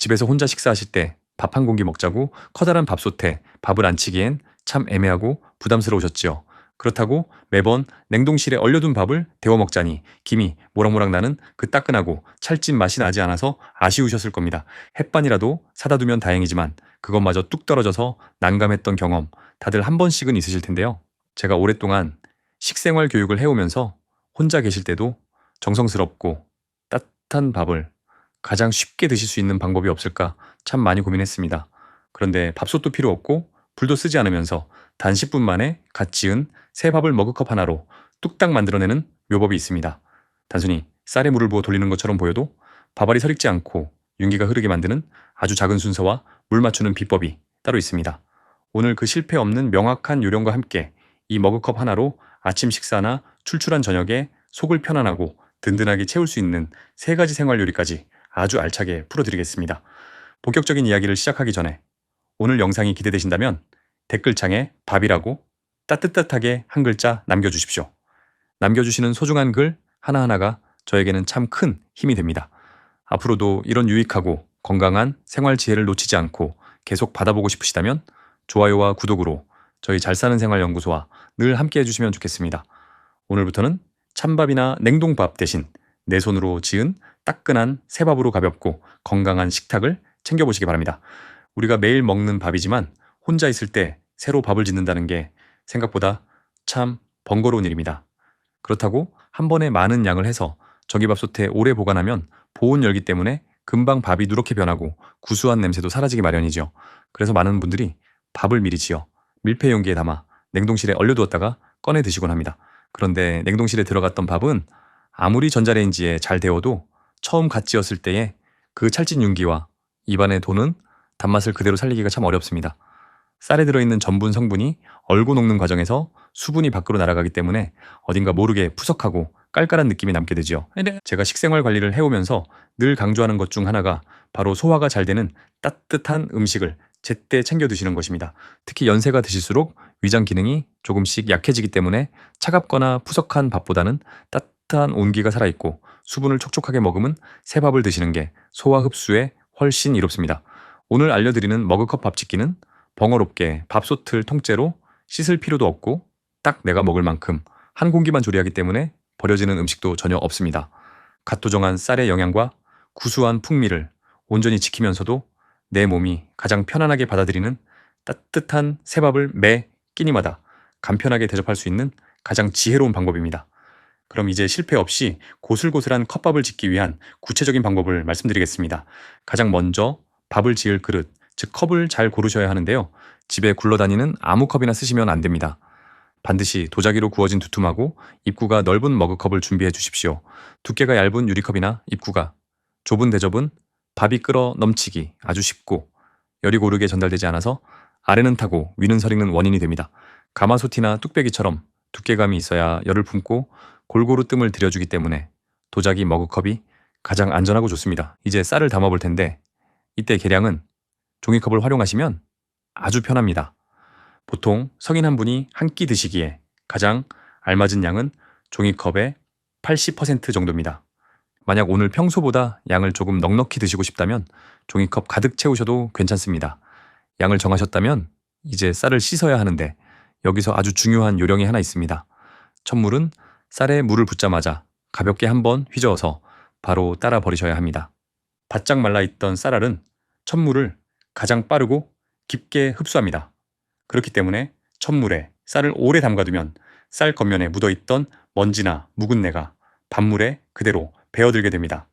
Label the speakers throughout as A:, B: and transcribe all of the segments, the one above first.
A: 집에서 혼자 식사하실 때 밥 한 공기 먹자고 커다란 밥솥에 밥을 안치기엔 참 애매하고 부담스러우셨지요. 그렇다고 매번 냉동실에 얼려둔 밥을 데워 먹자니 김이 모락모락 나는 그 따끈하고 찰진 맛이 나지 않아서 아쉬우셨을 겁니다. 햇반이라도 사다 두면 다행이지만 그것마저 뚝 떨어져서 난감했던 경험 다들 한 번씩은 있으실 텐데요. 제가 오랫동안 식생활 교육을 해오면서 혼자 계실 때도 정성스럽고 따뜻한 밥을 가장 쉽게 드실 수 있는 방법이 없을까 참 많이 고민했습니다. 그런데 밥솥도 필요 없고 불도 쓰지 않으면서 단 10분 만에 갓 지은 새 밥을 머그컵 하나로 뚝딱 만들어내는 묘법이 있습니다. 단순히 쌀에 물을 부어 돌리는 것처럼 보여도 밥알이 서릭지 않고 윤기가 흐르게 만드는 아주 작은 순서와 물 맞추는 비법이 따로 있습니다. 오늘 그 실패 없는 명확한 요령과 함께 이 머그컵 하나로 아침 식사나 출출한 저녁에 속을 편안하고 든든하게 채울 수 있는 3가지 생활 요리까지 아주 알차게 풀어드리겠습니다. 본격적인 이야기를 시작하기 전에 오늘 영상이 기대되신다면 댓글창에 밥이라고 따뜻하게 한 글자 남겨주십시오. 남겨주시는 소중한 글 하나하나가 저에게는 참 큰 힘이 됩니다. 앞으로도 이런 유익하고 건강한 생활 지혜를 놓치지 않고 계속 받아보고 싶으시다면 좋아요와 구독으로 저희 잘사는 생활 연구소와 늘 함께 해주시면 좋겠습니다. 오늘부터는 찬밥이나 냉동밥 대신 내 손으로 지은 따끈한 새밥으로 가볍고 건강한 식탁을 챙겨보시기 바랍니다. 우리가 매일 먹는 밥이지만 혼자 있을 때 새로 밥을 짓는다는 게 생각보다 참 번거로운 일입니다. 그렇다고 한 번에 많은 양을 해서 전기밥솥에 오래 보관하면 보온 열기 때문에 금방 밥이 누렇게 변하고 구수한 냄새도 사라지기 마련이죠. 그래서 많은 분들이 밥을 미리 지어 밀폐 용기에 담아 냉동실에 얼려두었다가 꺼내 드시곤 합니다. 그런데 냉동실에 들어갔던 밥은 아무리 전자레인지에 잘 데워도 처음 갓 지었을 때의 그 찰진 윤기와 입안에 도는 단맛을 그대로 살리기가 참 어렵습니다. 쌀에 들어있는 전분 성분이 얼고 녹는 과정에서 수분이 밖으로 날아가기 때문에 어딘가 모르게 푸석하고 깔깔한 느낌이 남게 되죠. 제가 식생활 관리를 해오면서 늘 강조하는 것 중 하나가 바로 소화가 잘 되는 따뜻한 음식을 제때 챙겨 드시는 것입니다. 특히 연세가 드실수록 위장 기능이 조금씩 약해지기 때문에 차갑거나 푸석한 밥보다는 따뜻한 온기가 살아있고 수분을 촉촉하게 머금은 새 밥을 드시는 게 소화 흡수에 훨씬 이롭습니다. 오늘 알려드리는 머그컵 밥짓기는 번거롭게 밥솥을 통째로 씻을 필요도 없고 딱 내가 먹을 만큼 한 공기만 조리하기 때문에 버려지는 음식도 전혀 없습니다. 갓 도정한 쌀의 영양과 구수한 풍미를 온전히 지키면서도 내 몸이 가장 편안하게 받아들이는 따뜻한 새밥을 매 끼니마다 간편하게 대접할 수 있는 가장 지혜로운 방법입니다. 그럼 이제 실패 없이 고슬고슬한 컵밥을 짓기 위한 구체적인 방법을 말씀드리겠습니다. 가장 먼저 밥을 지을 그릇, 즉 컵을 잘 고르셔야 하는데요. 집에 굴러다니는 아무 컵이나 쓰시면 안 됩니다. 반드시 도자기로 구워진 두툼하고 입구가 넓은 머그컵을 준비해 주십시오. 두께가 얇은 유리컵이나 입구가 좁은 대접은 밥이 끓어 넘치기 아주 쉽고 열이 고르게 전달되지 않아서 아래는 타고 위는 서리는 원인이 됩니다. 가마솥이나 뚝배기처럼 두께감이 있어야 열을 품고 골고루 뜸을 들여주기 때문에 도자기 머그컵이 가장 안전하고 좋습니다. 이제 쌀을 담아 볼 텐데 이때 계량은 종이컵을 활용하시면 아주 편합니다. 보통 성인 한 분이 한 끼 드시기에 가장 알맞은 양은 종이컵의 80% 정도입니다. 만약 오늘 평소보다 양을 조금 넉넉히 드시고 싶다면 종이컵 가득 채우셔도 괜찮습니다. 양을 정하셨다면 이제 쌀을 씻어야 하는데 여기서 아주 중요한 요령이 하나 있습니다. 첫물은 쌀에 물을 붓자마자 가볍게 한번 휘저어서 바로 따라 버리셔야 합니다. 바짝 말라있던 쌀알은 첫물을 가장 빠르고 깊게 흡수합니다. 그렇기 때문에 첫물에 쌀을 오래 담가두면 쌀 겉면에 묻어있던 먼지나 묵은내가 밥물에 그대로 배어들게 됩니다.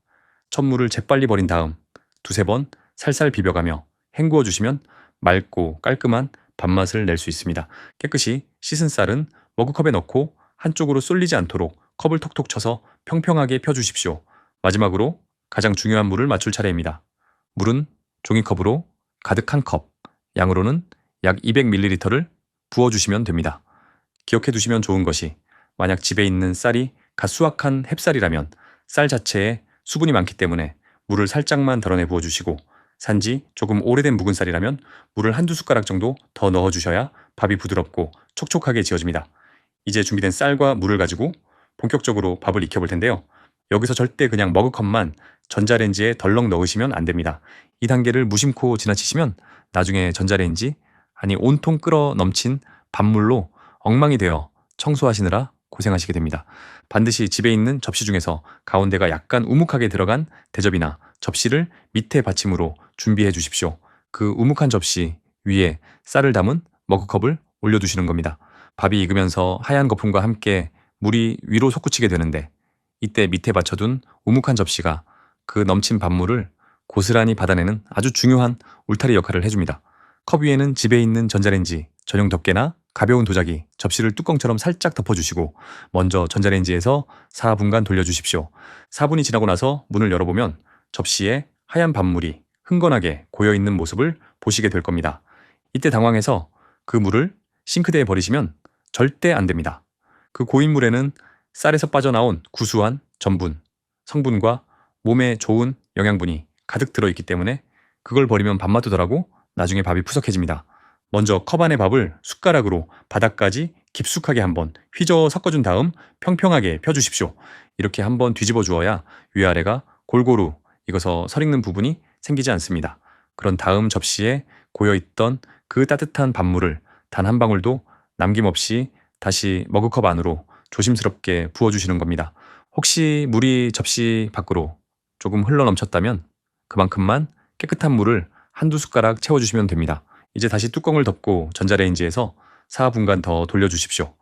A: 첫물을 재빨리 버린 다음 두세 번 살살 비벼가며 헹구어 주시면 맑고 깔끔한 밥맛을 낼 수 있습니다. 깨끗이 씻은 쌀은 머그컵에 넣고 한쪽으로 쏠리지 않도록 컵을 톡톡 쳐서 평평하게 펴주십시오. 마지막으로 가장 중요한 물을 맞출 차례입니다. 물은 종이컵으로 가득 한 컵, 양으로는 약 200ml를 부어주시면 됩니다. 기억해 두시면 좋은 것이 만약 집에 있는 쌀이 갓 수확한 햅쌀이라면 쌀 자체에 수분이 많기 때문에 물을 살짝만 덜어내 부어주시고 산지 조금 오래된 묵은 쌀이라면 물을 한두 숟가락 정도 더 넣어주셔야 밥이 부드럽고 촉촉하게 지어집니다. 이제 준비된 쌀과 물을 가지고 본격적으로 밥을 익혀볼 텐데요. 여기서 절대 그냥 머그컵만 전자레인지에 덜렁 넣으시면 안 됩니다. 이 단계를 무심코 지나치시면 나중에 전자레인지, 아니 온통 끓어 넘친 밥물로 엉망이 되어 청소하시느라 고생하시게 됩니다. 반드시 집에 있는 접시 중에서 가운데가 약간 우묵하게 들어간 대접이나 접시를 밑에 받침으로 준비해 주십시오. 그 우묵한 접시 위에 쌀을 담은 머그컵을 올려두시는 겁니다. 밥이 익으면서 하얀 거품과 함께 물이 위로 솟구치게 되는데, 이때 밑에 받쳐둔 우묵한 접시가 그 넘친 밥물을 고스란히 받아내는 아주 중요한 울타리 역할을 해줍니다. 컵 위에는 집에 있는 전자레인지 전용 덮개나 가벼운 도자기, 접시를 뚜껑처럼 살짝 덮어주시고 먼저 전자레인지에서 4분간 돌려주십시오. 4분이 지나고 나서 문을 열어보면 접시에 하얀 밥물이 흥건하게 고여있는 모습을 보시게 될 겁니다. 이때 당황해서 그 물을 싱크대에 버리시면 절대 안 됩니다. 그 고인물에는 쌀에서 빠져나온 구수한 전분, 성분과 몸에 좋은 영양분이 가득 들어있기 때문에 그걸 버리면 밥맛도 덜하고 나중에 밥이 푸석해집니다. 먼저 컵 안의 밥을 숟가락으로 바닥까지 깊숙하게 한번 휘저어 섞어준 다음 평평하게 펴주십시오. 이렇게 한번 뒤집어 주어야 위아래가 골고루 익어서 설익는 부분이 생기지 않습니다. 그런 다음 접시에 고여있던 그 따뜻한 밥물을 단 한 방울도 남김없이 다시 머그컵 안으로 조심스럽게 부어주시는 겁니다. 혹시 물이 접시 밖으로 조금 흘러 넘쳤다면 그만큼만 깨끗한 물을 한두 숟가락 채워주시면 됩니다. 이제 다시 뚜껑을 덮고 전자레인지에서 4분간 더 돌려주십시오.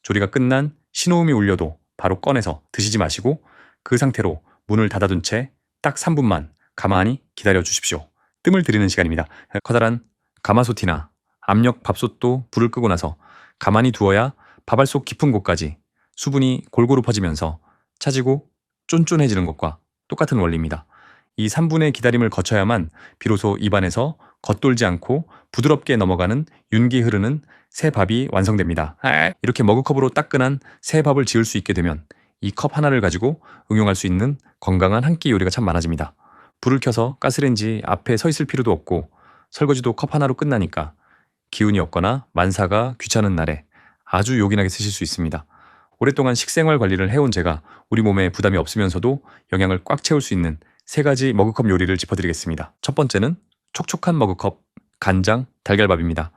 A: 조리가 끝난 신호음이 울려도 바로 꺼내서 드시지 마시고 그 상태로 문을 닫아둔 채 딱 3분만 가만히 기다려 주십시오. 뜸을 들이는 시간입니다. 커다란 가마솥이나 압력 밥솥도 불을 끄고 나서 가만히 두어야 밥알 속 깊은 곳까지 수분이 골고루 퍼지면서 차지고 쫀쫀해지는 것과 똑같은 원리입니다. 이 3분의 기다림을 거쳐야만 비로소 입안에서 겉돌지 않고 부드럽게 넘어가는 윤기 흐르는 새 밥이 완성됩니다. 이렇게 머그컵으로 따끈한 새 밥을 지을 수 있게 되면 이 컵 하나를 가지고 응용할 수 있는 건강한 한 끼 요리가 참 많아집니다. 불을 켜서 가스레인지 앞에 서 있을 필요도 없고 설거지도 컵 하나로 끝나니까 기운이 없거나 만사가 귀찮은 날에 아주 요긴하게 쓰실 수 있습니다. 오랫동안 식생활 관리를 해온 제가 우리 몸에 부담이 없으면서도 영양을 꽉 채울 수 있는 3가지 머그컵 요리를 짚어드리겠습니다. 첫 번째는 촉촉한 머그컵 간장 달걀밥입니다.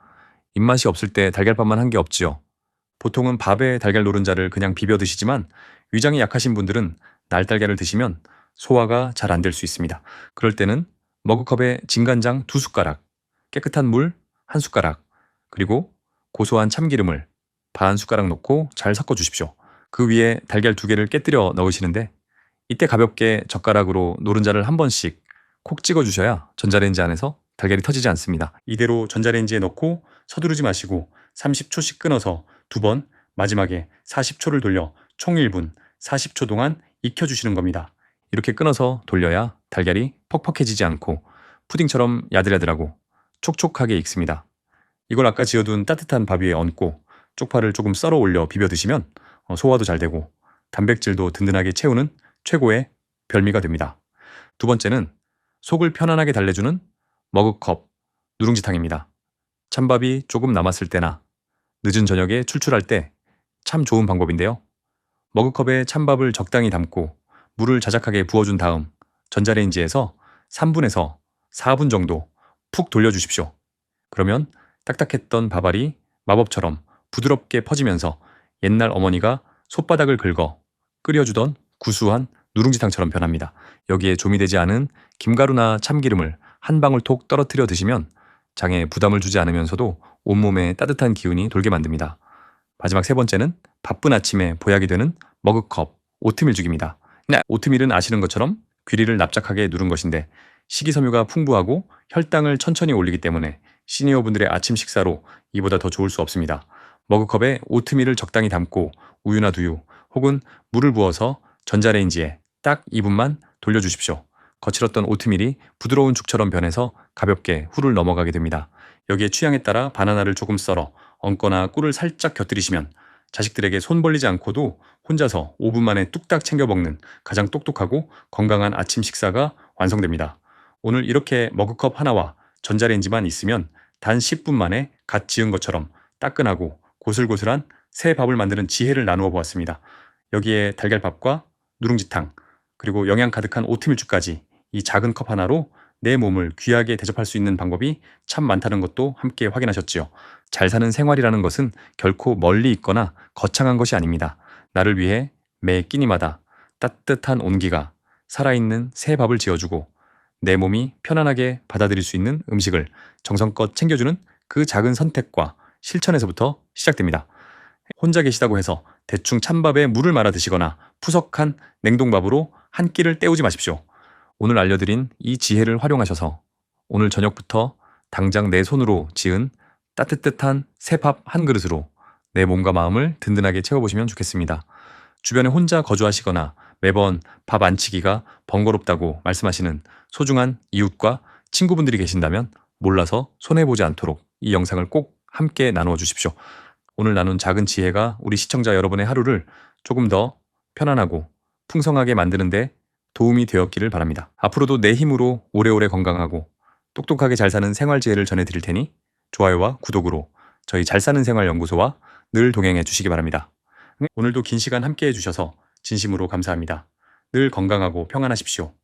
A: 입맛이 없을 때 달걀밥만 한 게 없지요. 보통은 밥에 달걀 노른자를 그냥 비벼 드시지만 위장이 약하신 분들은 날달걀을 드시면 소화가 잘 안 될 수 있습니다. 그럴 때는 머그컵에 진간장 2숟가락, 깨끗한 물 1숟가락, 그리고 고소한 참기름을 반 숟가락 넣고 잘 섞어 주십시오. 그 위에 달걀 2개를 깨뜨려 넣으시는데 이때 가볍게 젓가락으로 노른자를 한 번씩 콕 찍어 주셔야 전자레인지 안에서 달걀이 터지지 않습니다. 이대로 전자레인지에 넣고 서두르지 마시고 30초씩 끊어서 2번, 마지막에 40초를 돌려 총 1분 40초 동안 익혀주시는 겁니다. 이렇게 끊어서 돌려야 달걀이 퍽퍽해지지 않고 푸딩처럼 야들야들하고 촉촉하게 익습니다. 이걸 아까 지어둔 따뜻한 밥 위에 얹고 쪽파를 조금 썰어 올려 비벼 드시면 소화도 잘 되고 단백질도 든든하게 채우는 최고의 별미가 됩니다. 두 번째는 속을 편안하게 달래주는 머그컵 누룽지탕입니다. 찬밥이 조금 남았을 때나 늦은 저녁에 출출할 때 참 좋은 방법인데요. 머그컵에 찬밥을 적당히 담고 물을 자작하게 부어준 다음 전자레인지에서 3분에서 4분 정도 푹 돌려주십시오. 그러면 딱딱했던 밥알이 마법처럼 부드럽게 퍼지면서 옛날 어머니가 솥바닥을 긁어 끓여주던 구수한 누룽지탕처럼 변합니다. 여기에 조미되지 않은 김가루나 참기름을 한 방울 톡 떨어뜨려 드시면 장에 부담을 주지 않으면서도 온몸에 따뜻한 기운이 돌게 만듭니다. 마지막 3번째는 바쁜 아침에 보약이 되는 머그컵 오트밀죽입니다. 오트밀은 아시는 것처럼 귀리를 납작하게 누른 것인데 식이섬유가 풍부하고 혈당을 천천히 올리기 때문에 시니어분들의 아침 식사로 이보다 더 좋을 수 없습니다. 머그컵에 오트밀을 적당히 담고 우유나 두유 혹은 물을 부어서 전자레인지에 딱 2분만 돌려주십시오. 거칠었던 오트밀이 부드러운 죽처럼 변해서 가볍게 훌을 넘어가게 됩니다. 여기에 취향에 따라 바나나를 조금 썰어 얹거나 꿀을 살짝 곁들이시면 자식들에게 손 벌리지 않고도 혼자서 5분 만에 뚝딱 챙겨 먹는 가장 똑똑하고 건강한 아침 식사가 완성됩니다. 오늘 이렇게 머그컵 하나와 전자레인지만 있으면 단 10분 만에 갓 지은 것처럼 따끈하고 고슬고슬한 새 밥을 만드는 지혜를 나누어 보았습니다. 여기에 달걀밥과 누룽지탕, 그리고 영양 가득한 오트밀주까지 이 작은 컵 하나로 내 몸을 귀하게 대접할 수 있는 방법이 참 많다는 것도 함께 확인하셨지요. 잘 사는 생활이라는 것은 결코 멀리 있거나 거창한 것이 아닙니다. 나를 위해 매 끼니마다 따뜻한 온기가 살아있는 새 밥을 지어주고 내 몸이 편안하게 받아들일 수 있는 음식을 정성껏 챙겨주는 그 작은 선택과 실천에서부터 시작됩니다. 혼자 계시다고 해서 대충 찬밥에 물을 말아 드시거나 푸석한 냉동밥으로 한 끼를 때우지 마십시오. 오늘 알려드린 이 지혜를 활용하셔서 오늘 저녁부터 당장 내 손으로 지은 따뜻한 새밥 한 그릇으로 내 몸과 마음을 든든하게 채워보시면 좋겠습니다. 주변에 혼자 거주하시거나 매번 밥 안 치기가 번거롭다고 말씀하시는 소중한 이웃과 친구분들이 계신다면 몰라서 손해보지 않도록 이 영상을 꼭 함께 나누어 주십시오. 오늘 나눈 작은 지혜가 우리 시청자 여러분의 하루를 조금 더 편안하고 풍성하게 만드는데 도움이 되었기를 바랍니다. 앞으로도 내 힘으로 오래오래 건강하고 똑똑하게 잘 사는 생활 지혜를 전해드릴 테니 좋아요와 구독으로 저희 잘 사는 생활 연구소와 늘 동행해 주시기 바랍니다. 오늘도 긴 시간 함께 해주셔서 진심으로 감사합니다. 늘 건강하고 평안하십시오.